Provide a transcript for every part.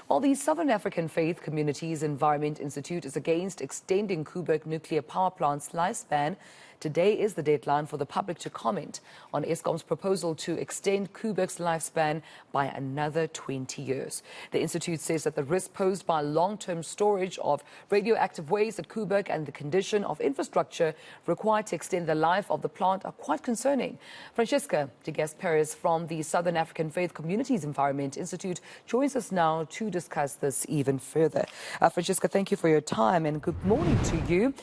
While the Southern African Faith Communities Environment Institute is against extending Koeberg Nuclear Power Plant's lifespan, today is the deadline for the public to comment on Eskom's proposal to extend Koeberg's lifespan by another 20 years. The institute says that the risk posed by long-term storage of radioactive waste at Koeberg and the condition of infrastructure required to extend the life of the plant are quite concerning. Francesca Gasparis from the Southern African Faith Communities Environment Institute joins us now to discuss this even further. Francesca, thank you for your time and good morning to you.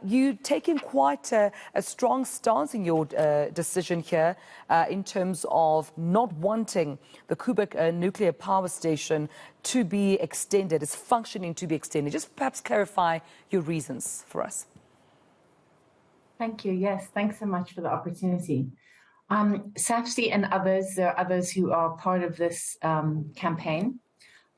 You taking quite a strong stance in your decision here in terms of not wanting the Koeberg nuclear power station to be extended, its functioning to be extended. Just perhaps clarify your reasons for us. Thank you. Yes, thanks so much for the opportunity. SAFC and others, there are others who are part of this campaign,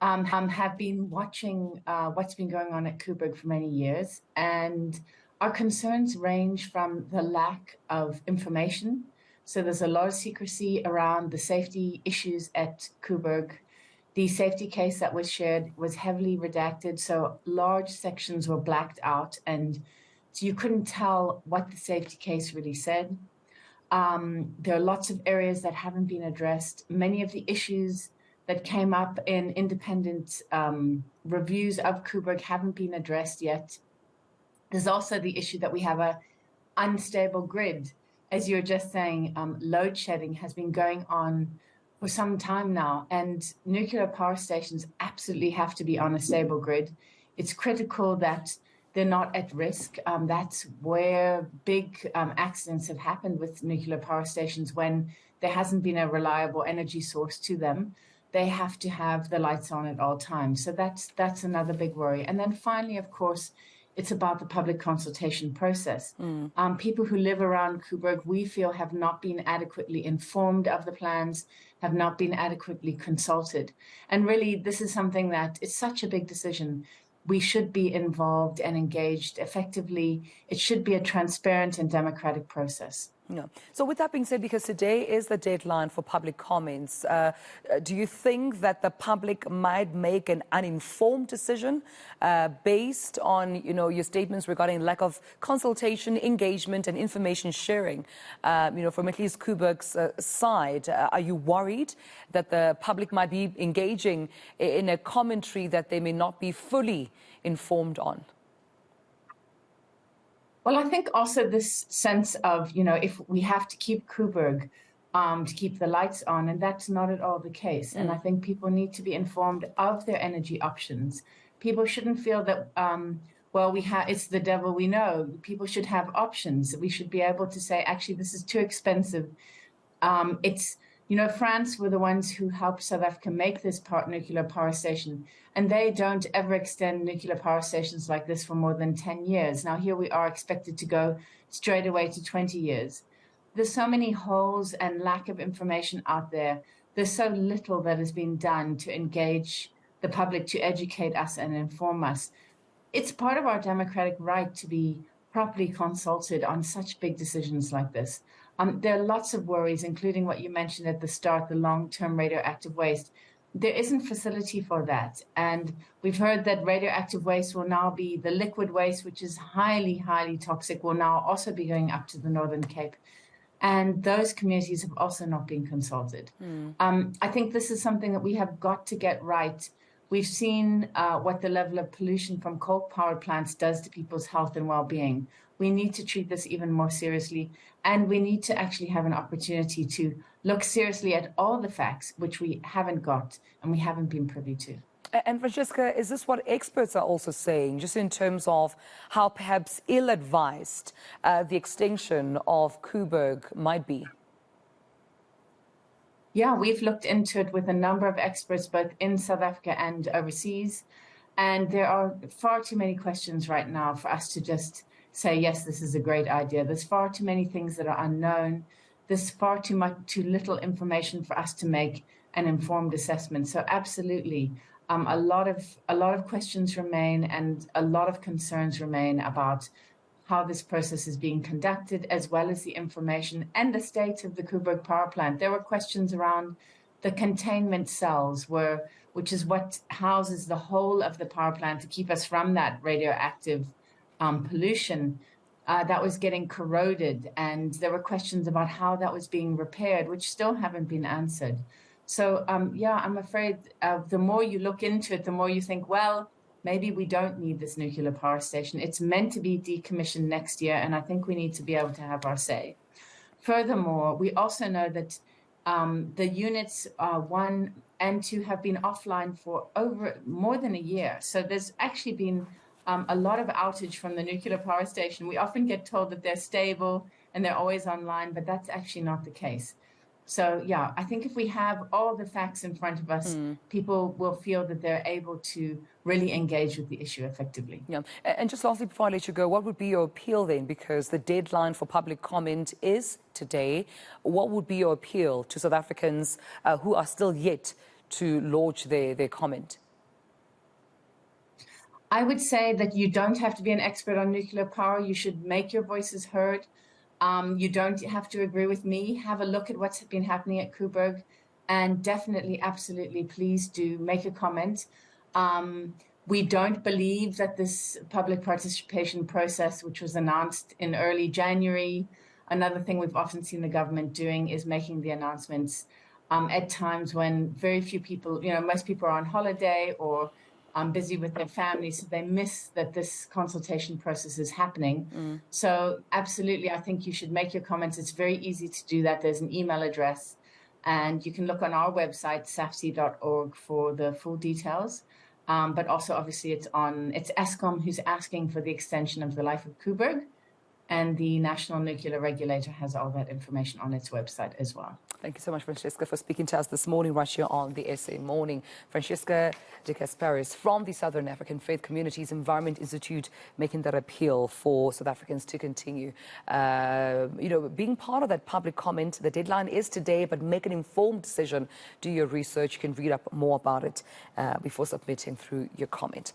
have been watching what's been going on at Koeberg for many years, and our concerns range from the lack of information. So there's a lot of secrecy around the safety issues at Koeberg. The safety case that was shared was heavily redacted, so large sections were blacked out, and so you couldn't tell what the safety case really said. There are lots of areas that haven't been addressed. Many of the issues that came up in independent reviews of Koeberg haven't been addressed yet. There's also the issue that we have an unstable grid. As you were just saying, load shedding has been going on for some time now, and nuclear power stations absolutely have to be on a stable grid. It's critical that they're not at risk. That's where big accidents have happened with nuclear power stations when there hasn't been a reliable energy source to them. They have to have the lights on at all times. So that's another big worry. And then finally, of course, it's about the public consultation process. People who live around Koeberg, we feel, have not been adequately informed of the plans, have not been adequately consulted. And really, this is something that it's such a big decision. We should be involved and engaged effectively. It should be a transparent and democratic process. No. So with that being said, because today is the deadline for public comments, do you think that the public might make an uninformed decision based on, your statements regarding lack of consultation, engagement and information sharing, from at least Koeberg's side? Are you worried that the public might be engaging in a commentary that they may not be fully informed on? Well, I think also this sense of, if we have to keep Koeberg to keep the lights on, and that's not at all the case. And I think people need to be informed of their energy options. People shouldn't feel that, it's the devil we know. People should have options. We should be able to say, actually, this is too expensive. France were the ones who helped South Africa make this nuclear power station, and they don't ever extend nuclear power stations like this for more than 10 years. Now, here we are expected to go straight away to 20 years. There's so many holes and lack of information out there. There's so little that has been done to engage the public, to educate us and inform us. It's part of our democratic right to be properly consulted on such big decisions like this. There are lots of worries, including what you mentioned at the start, the long-term radioactive waste. There isn't facility for that. And we've heard that radioactive waste will now be the liquid waste, which is highly, highly toxic, will now also be going up to the Northern Cape. And those communities have also not been consulted. I think this is something that we have got to get right. We've seen what the level of pollution from coal-powered plants does to people's health and well-being. We need to treat this even more seriously, and we need to actually have an opportunity to look seriously at all the facts, which we haven't got and we haven't been privy to. And Francesca, is this what experts are also saying, just in terms of how perhaps ill-advised the extension of Koeberg might be? Yeah, we've looked into it with a number of experts, both in South Africa and overseas. And there are far too many questions right now for us to just say, yes, this is a great idea. There's far too many things that are unknown. There's far too little information for us to make an informed assessment. So absolutely, a lot of questions remain and a lot of concerns remain about how this process is being conducted, as well as the information and the state of the Koeberg power plant. There were questions around the containment cells, where which is what houses the whole of the power plant to keep us from that radioactive pollution, that was getting corroded. And there were questions about how that was being repaired, which still haven't been answered. So, yeah, I'm afraid the more you look into it, the more you think, well, maybe we don't need this nuclear power station. It's meant to be decommissioned next year, and I think we need to be able to have our say. Furthermore, we also know that the units 1 and 2 have been offline for more than a year. So there's actually been a lot of outage from the nuclear power station. We often get told that they're stable and they're always online, but that's actually not the case. So, yeah, I think if we have all the facts in front of us, people will feel that they're able to really engage with the issue effectively. Yeah. And just lastly, before I let you go, what would be your appeal then? Because the deadline for public comment is today. What would be your appeal to South Africans who are still yet to lodge their comment? I would say that you don't have to be an expert on nuclear power. You should make your voices heard. You don't have to agree with me. Have a look at what's been happening at Koeberg, and definitely, absolutely, please do make a comment. We don't believe that this public participation process, which was announced in early January, another thing we've often seen the government doing is making the announcements at times when very few people, most people are on holiday or busy with their families, so they miss that this consultation process is happening. So absolutely, I think you should make your comments. It's very easy to do that. There's an email address, and you can look on our website, safc.org, for the full details. But also, obviously, it's Eskom who's asking for the extension of the life of Koeberg, and the National Nuclear Regulator has all that information on its website as well. Thank you so much, Francesca, for speaking to us this morning right here on the SA Morning. Francesca de Gasparis from the Southern African Faith Communities Environment Institute, making that appeal for South Africans to continue, being part of that public comment. The deadline is today, but make an informed decision. Do your research. You can read up more about it before submitting through your comment.